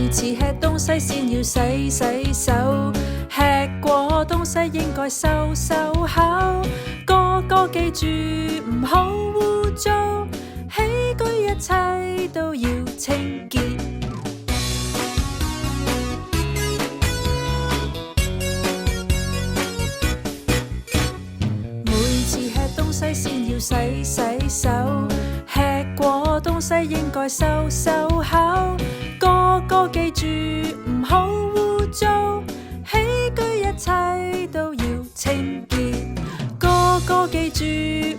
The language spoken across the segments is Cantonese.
每次吃東西先要洗手，吃過東西應該收口。個記住唔好污糟，起居一切都要清潔。每次吃東西先要洗手，吃過東西應該收口。個記住唔好污糟，起居一切都要清潔。個記住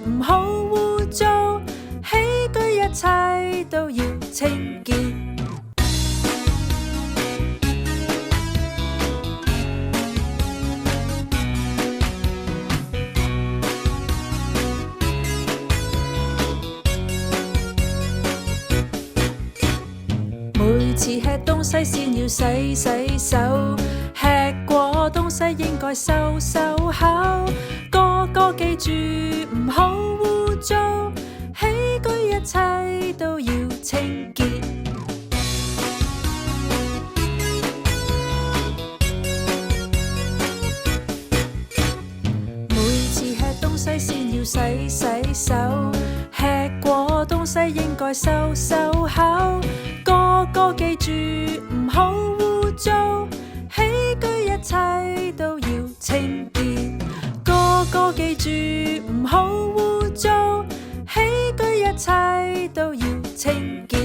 唔好污糟，起居一切都要清潔。每次吃東西先要洗手，吃過東西應該收口。個記住唔好污糟，起居一切都要清潔。每次吃東西先要洗手，吃過東西應該收口。個記住唔好污糟，起居一切都要清潔。個記住唔好污糟，起居一切都要清潔。